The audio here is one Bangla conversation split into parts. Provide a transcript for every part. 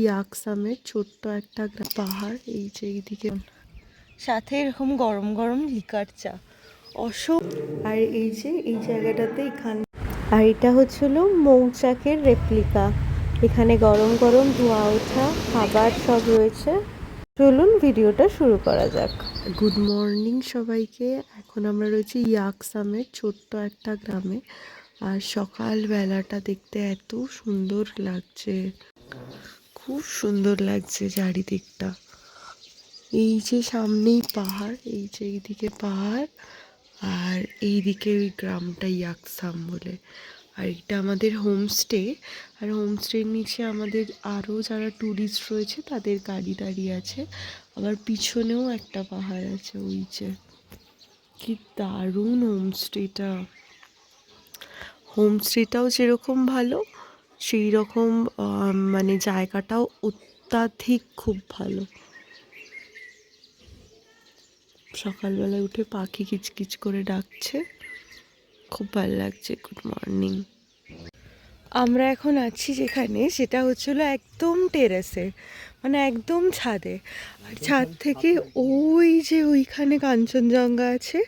ইয়াকসামের ছোট্ট একটা পাহাড়, এই যে এইদিকে সাথে এরকম গরম গরম লিকার চা আর এই যে এই জায়গাটাতে আর এটা হচ্ছিল মৌচাকের রেপ্লিকা। এখানে গরম গরম ধোয়া ওঠা খাবার সব রয়েছে। চলুন ভিডিওটা শুরু করা যাক। গুড মর্নিং সবাইকে। এখন আমরা রয়েছি ইয়াকসামের ছোট্ট একটা গ্রামে। আর সকাল বেলাটা দেখতে এত সুন্দর লাগছে, খুব সুন্দর লাগছে চারিদিকটা। এই যে সামনেই পাহাড়, এই যে এইদিকে পাহাড়, আর এইদিকে ওই গ্রামটা ইয়াকসাম বলে। আর এটা আমাদের হোমস্টে। আর হোমস্টের নিচে আমাদের আরও যারা ট্যুরিস্ট রয়েছে তাদের গাড়ি দাঁড়িয়ে আছে। আবার পিছনেও একটা পাহাড় আছে, ওই যে কি দারুণ হোমস্টেটা। হোমস্টেটাও যেরকম ভালো, সেই রকম মানে জায়গাটাও অত্যাধিক খুব ভালো। সকালবেলায় উঠে পাখি কিচকিচ করে ডাকছে, খুব ভালো লাগছে। Good morning. আমরা এখন আছি যেখানে, সেটা হচ্ছিল একদম টেরেসে, মানে একদম ছাদে। আর ছাদ থেকে ওই যে ওইখানে কাঞ্চনজঙ্ঘা আছে,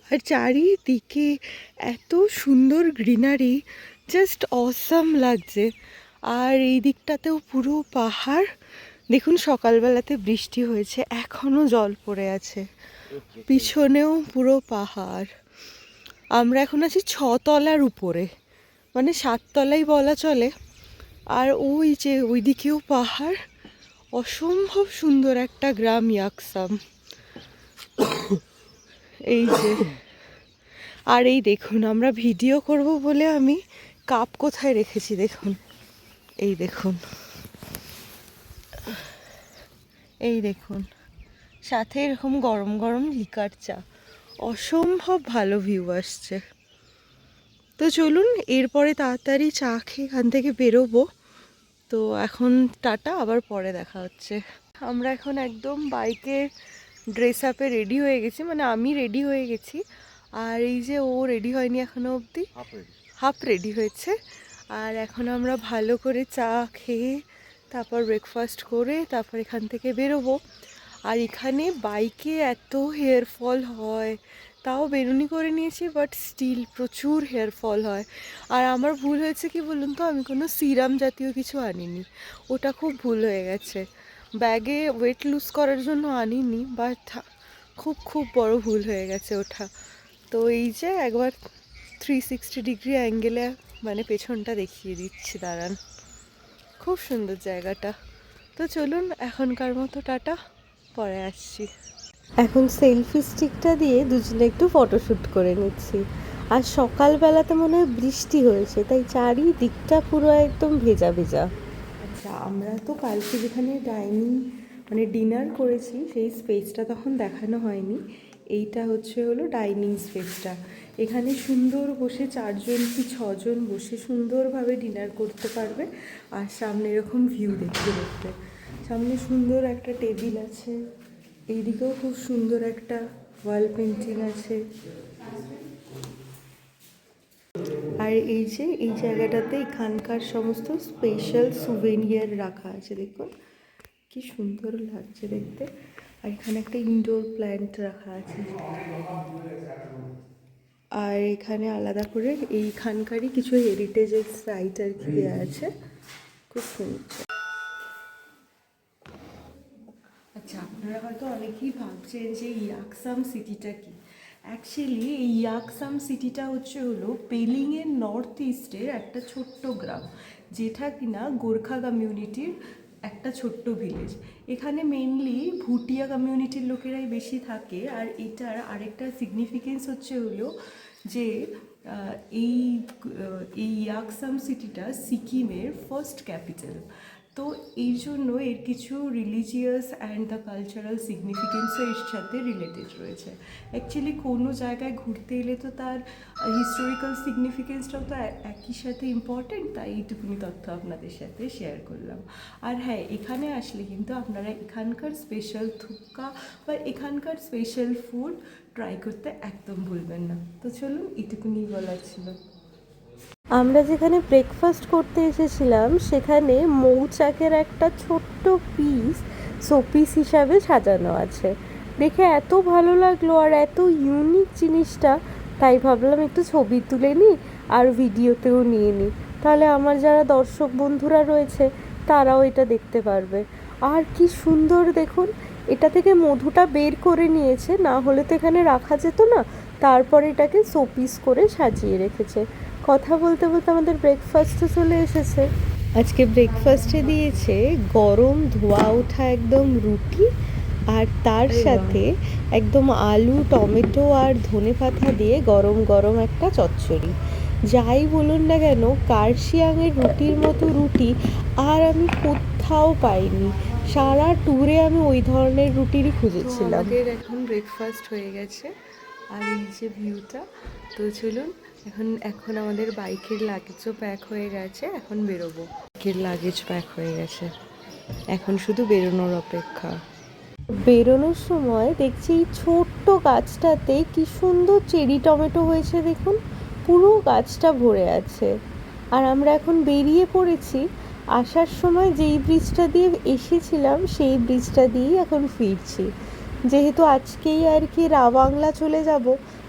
আর চারিদিকে এত সুন্দর গ্রিনারি, জাস্ট অসাম লাগছে। আর এই দিকটাতেও পুরো পাহাড়। দেখুন সকালবেলাতে বৃষ্টি হয়েছে, এখনও জল পড়ে আছে। পিছনেও পুরো পাহাড়। আমরা এখন আছি 6 তলার উপরে, মানে 7 তলাই বলা চলে। আর ওই যে ওইদিকেও পাহাড়। অসম্ভব সুন্দর একটা গ্রাম ইয়াকসাম। এই যে, আর এই দেখুন আমরা ভিডিও করব বলে আমি কাপ কোথায় রেখেছি দেখুন, এই দেখুন, এই দেখুন, সাথে এরকম গরম গরম লিকার চা। অসম্ভব ভালো ভিউ আসছে। তো চলুন এরপরে তাড়াতাড়ি চা খেয়ে এখান থেকে বেরোবো। তো এখন টাটা, আবার পরে দেখা হচ্ছে। আমরা এখন একদম বাইকের ড্রেস আপে রেডি হয়ে গেছি, মানে আমি রেডি হয়ে গেছি। আর এই যে ও রেডি হয়নি এখনো অবধি, হাফ রেডি হয়েছে। আর এখন আমরা ভালো করে চা খেয়ে তারপর ব্রেকফাস্ট করে তারপর এখান থেকে বেরোবো। আর এখানে বাইকে এত হেয়ার ফল হয়, তাও বেরুনি করে নিয়েছি, বাট স্টিল প্রচুর হেয়ার ফল হয়। আর আমার ভুল হয়েছে কি বলুন তো, আমি কোনো সিরাম জাতীয় কিছু আনিনি, ওটা খুব ভুল হয়ে গেছে। ব্যাগে ওয়েট লুজ করার জন্য আনিনি, বাট খুব খুব বড় ভুল হয়ে গেছে ওটা। তো এই যে একবার 360 ডিগ্রি অ্যাঙ্গেলে মানে পেছনটা দেখিয়ে দিচ্ছি, দাঁড়ান। খুব সুন্দর জায়গাটা। তো চলুন এখনকার মতো টাটা, পরে আসছি। এখন সেলফি স্টিকটা দিয়ে দুজনে একটু ফটোশ্যুট করে নিচ্ছি। আর সকালবেলাতে মনে হয় বৃষ্টি হয়েছে, তাই চারিদিকটা পুরো একদম ভেজা ভেজা। আচ্ছা, আমরা তো কালকে যেখানে ডাইনিং মানে ডিনার করেছি সেই স্পেসটা তখন দেখানো হয়নি। এইটা হলো ডাইনিং স্পেসটা। এখানে সুন্দর বসে 4 জন কি 6 জন বসে সুন্দরভাবে ডিনার করতে পারবে। আর সামনে এরকম ভিউ দেখতে দেখতে, সামনে সুন্দর একটা টেবিল আছে, এইদিকেও খুব সুন্দর একটা ওয়াল পেন্টিং আছে। আর এই যে এই জায়গাটাতে এখানকার সমস্ত স্পেশাল সুভেনিয়ার রাখা আছে, দেখুন কি সুন্দর লাগছে দেখতে। আর এখানে একটা ইনডোর প্ল্যান্ট রাখা আছে। আর এখানে আলাদা করে এইখানকারই কিছু হেরিটেজের সাইট আর কি দেওয়া আছে, খুব সুন্দর। আচ্ছা, আপনারা হয়তো অনেকেই ভাবছেন যে ইয়াকসাম সিটিটা কি। অ্যাকচুয়ালি এই ইয়াকসাম সিটিটা হলো পেলিংয়ের নর্থ ইস্টের একটা ছোট্ট গ্রাম, যেটা কিনা গোর্খা কমিউনিটির একটা ছোট্ট ভিলেজ। এখানে মেনলি ভুটিয়া কমিউনিটির লোকেরাই বেশি থাকে। আর এটার আরেকটা সিগনিফিকেন্স হলো যে এই ইয়াকসাম সিটিটা সিকিমের ফার্স্ট ক্যাপিটাল। তো এই জন্য এর কিছু রিলিজিয়াস অ্যান্ড দ্য কালচারাল সিগনিফিকেন্সও এর সাথে রিলেটেড রয়েছে। অ্যাকচুয়ালি কোনো জায়গায় ঘুরতে এলে তো তার হিস্টোরিক্যাল সিগনিফিকেন্সটাও তো একই সাথে ইম্পর্টেন্ট, তাই এইটুকুনি তথ্য আপনাদের সাথে শেয়ার করলাম। আর হ্যাঁ, এখানে আসলে কিন্তু আপনারা এখানকার স্পেশাল থুক্কা বা এখানকার স্পেশাল ফুড ট্রাই করতে একদম ভুলবেন না। তো চলুন, এইটুকুনি বলার ছিল। আমরা যেখানে ব্রেকফাস্ট করতে এসেছিলাম সেখানে মৌচাকের একটা ছোট্ট পিস শোপিস হিসাবে সাজানো আছে। দেখে এত ভালো লাগলো আর এত ইউনিক জিনিসটা, তাই ভাবলাম একটু ছবি তুলে নিই আর ভিডিওতেও নিয়ে নিই, তাহলে আমার যারা দর্শক বন্ধুরা রয়েছে তারাও এটা দেখতে পারবে। আর কি সুন্দর দেখুন, এটা থেকে মধুটা বের করে নিয়েছে, না হলে তো এখানে রাখা যেত না। তারপর এটাকে শোপিস করে সাজিয়ে রেখেছে। কথা বলতে বলতে আমাদের ব্রেকফাস্টও চলে এসেছে। আজকে ব্রেকফাস্টে দিয়েছে গরম ধোয়া ওঠা একদম রুটি, আর তার সাথে একদম আলু টমেটো আর ধনেপাতা দিয়ে গরম গরম একটা চচ্চড়ি। যাই বলুন না কেন, কার্শিয়াংয়ের রুটির মতো রুটি আর আমি কোথাও পাইনি। সারা ট্যুরে আমি ওই ধরনের রুটিরই খুঁজেছিলাম। আমাদের এখন ব্রেকফাস্ট হয়ে গেছে আর এই যে ভিউটা। তো চলুন, এখন আমাদের বাইকের লাগেজও প্যাক হয়ে গেছে, এখন বেরোবো। বাইকের লাগেজ প্যাক হয়ে গেছে, এখন শুধু বেরোনোর অপেক্ষা। বেরোনোর সময় দেখছি এই ছোট্ট গাছটাতে কি সুন্দর চেরি টমেটো হয়েছে দেখুন, পুরো গাছটা ভরে আছে। আর আমরা এখন বেরিয়ে পড়েছি। আসার সময় যেই ব্রিজটা দিয়ে এসেছিলাম সেই ব্রিজটা দিয়েই এখন ফিরছি। যেহেতু আজকেই আর কি রাবাংলা চলে যাব,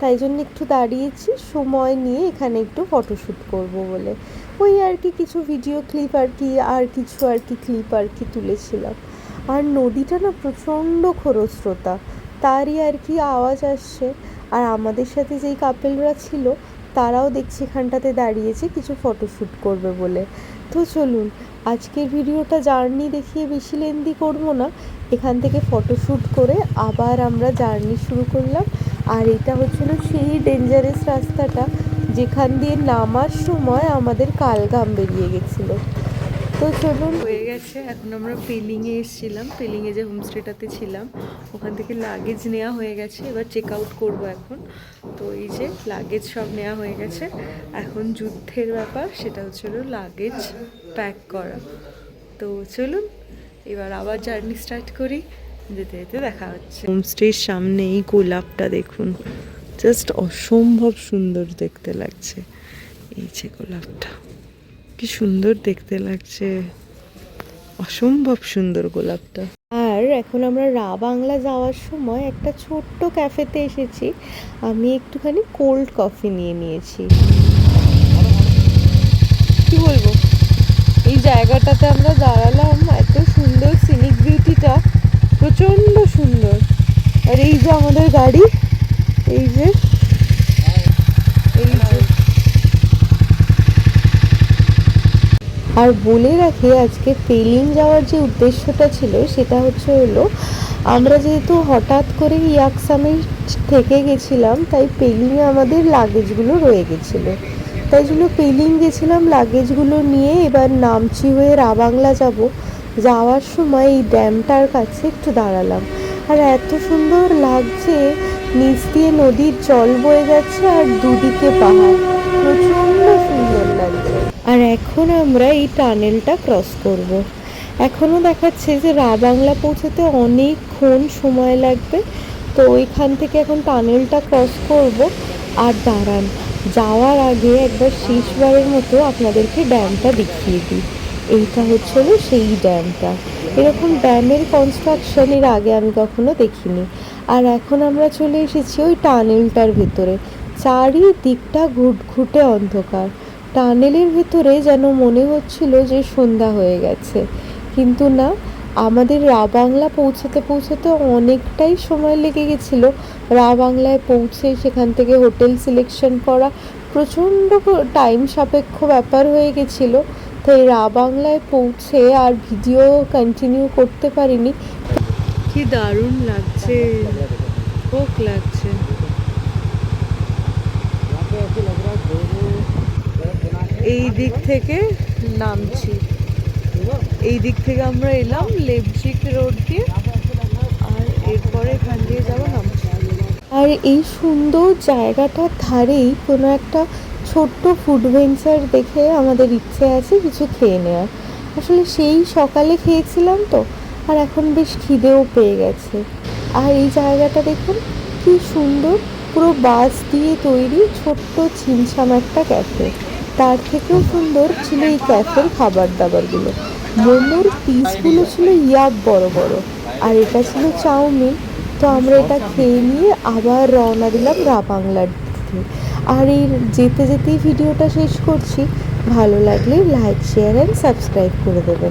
তাই জন্য একটু দাঁড়িয়েছি সময় নিয়ে এখানে একটু ফটোশ্যুট করব বলে। ওই আর কি কিছু ভিডিও ক্লিপ আর কিছু ক্লিপ তুলেছিলাম। আর নদীটা না প্রচণ্ড খরস্রোতা, তারই আর কি আওয়াজ আসছে। আর আমাদের সাথে যেই কাপেলরা ছিল তারাও দেখছি এখানটাতে দাঁড়িয়েছে কিছু ফটোশ্যুট করবে বলে। তো চলুন, আজকের ভিডিওটা জার্নি দেখিয়ে বেশি লেন্দি করবো না, এখান থেকে ফটোশ্যুট করে আবার আমরা জার্নি শুরু করলাম। আর এটা হচ্ছিল সেই ডেঞ্জারাস রাস্তাটা যেখান দিয়ে নামার সময় আমাদের কালঘাম বেরিয়ে গেছিলো। তো চলুন, হয়ে গেছে। এখন আমরা পেলিংয়ে এসেছিলাম, পেলিংয়ে যে হোমস্টেটাতে ছিলাম ওখান থেকে লাগেজ নেওয়া হয়ে গেছে, এবার চেক আউট করবো এখন। তো এই যে লাগেজ সব নেওয়া হয়ে গেছে, এখন যুদ্ধের ব্যাপার, সেটা হচ্ছিল লাগেজ প্যাক করা। তো চলুন এবার আবার জার্নি স্টার্ট করি, যেতে যেতে দেখা হচ্ছে। হোমস্টের সামনে এই গোলাপটা দেখুন, জাস্ট অসম্ভব সুন্দর দেখতে লাগছে। এই যে গোলাপটা কি সুন্দর দেখতে লাগছে, অসম্ভব সুন্দর গোলাপটা। আর এখন আমরা রাবাংলা যাওয়ার সময় একটা ছোট্ট ক্যাফেতে এসেছি, আমি একটুখানি কোল্ড কফি নিয়ে নিয়েছি। কি বলবো, এই জায়গাটাতে আমরা দাঁড়ালাম, এত সুন্দর সিনিক বিউটিটা, প্রচণ্ড সুন্দর। আর এই যে আমাদের গাড়ি, এই যে আর বলে রাখি, আজকে পেলিং যাওয়ার যে উদ্দেশ্যটা ছিল সেটা হলো আমরা যেহেতু হঠাৎ করে ইয়াকসামে থেকে গেছিলাম, তাই পেলিংয়ে আমাদের লাগেজগুলো রয়ে গেছিলো, তাই জন্য পেলিং গেছিলাম লাগেজগুলো নিয়ে। এবার নামচি হয়ে রাবাংলা যাব, যাওয়ার সময় এই ড্যামটার কাছে একটু দাঁড়ালাম। আর এত সুন্দর লাগছে, নিচ দিয়ে নদীর জল বয়ে যাচ্ছে আর দুদিকে পাহাড়, প্রচণ্ড সুন্দর লাগছে। আর এখন আমরা এই টানেলটা ক্রস করব। এখনও দেখাচ্ছে যে রাবাংলা পৌঁছতে অনেকক্ষণ সময় লাগবে, তো ওইখান থেকে এখন টানেলটা ক্রস করব। আর দাঁড়ান, যাওয়ার আগে একবার শেষবারের মতো আপনাদেরকে ড্যামটা দেখিয়ে দিই। এইটা হচ্ছিল সেই ড্যামটা, এরকম ড্যামের কনস্ট্রাকশন এর আগে আমি কখনো দেখিনি। আর এখন আমরা চলে এসেছি ওই টানেলটার ভেতরে, চারিদিকটা ঘুটঘুটে অন্ধকার। টানেলের ভেতরে যেন মনে হচ্ছিল যে সন্ধ্যা হয়ে গেছে, কিন্তু না, আমাদের রাবাংলা পৌঁছাতে পৌঁছাতে অনেকটাই সময় লেগে গেছিলো। রাবাংলায় পৌঁছে সেখান থেকে হোটেল সিলেকশন করা প্রচণ্ড টাইম সাপেক্ষ ব্যাপার হয়ে গেছিলো, তাই রাবাংলায় পৌঁছে আর ভিডিও কন্টিনিউ করতে পারিনি। কি দারুণ লাগছে, খুব লাগছে। এই দিক থেকে নামছি, এই দিক থেকে আমরা এলাম লেপজিক রোড দিয়ে, আর এরপরে এখান দিয়ে যাবো নামছি। আর এই সুন্দর জায়গাটার ধারেই কোনো একটা ছোট্ট ফুড ভেঞ্চার দেখে আমাদের ইচ্ছে আছে কিছু খেয়ে নেওয়ার। আসলে সেই সকালে খেয়েছিলাম তো, আর এখন বেশ খিদেও পেয়ে গেছে। আর এই জায়গাটা দেখুন কি সুন্দর, পুরো বাঁশ দিয়ে তৈরি ছোট্ট ছিমছাম একটা ক্যাফে। তার থেকেও সুন্দর ছিল এই ক্যাফের খাবার দাবারগুলো। মোমোর পিসগুলো ছিল ইয়াক বড় বড়, আর এটা ছিল চাউমিন। তো আমরা এটা খেয়ে নিয়ে আবার রওনা দিলাম বাংলার দিকে। আর এই যেতে যেতেই ভিডিওটা শেষ করছি। ভালো লাগলে লাইক, শেয়ার অ্যান্ড সাবস্ক্রাইব করে দেবেন।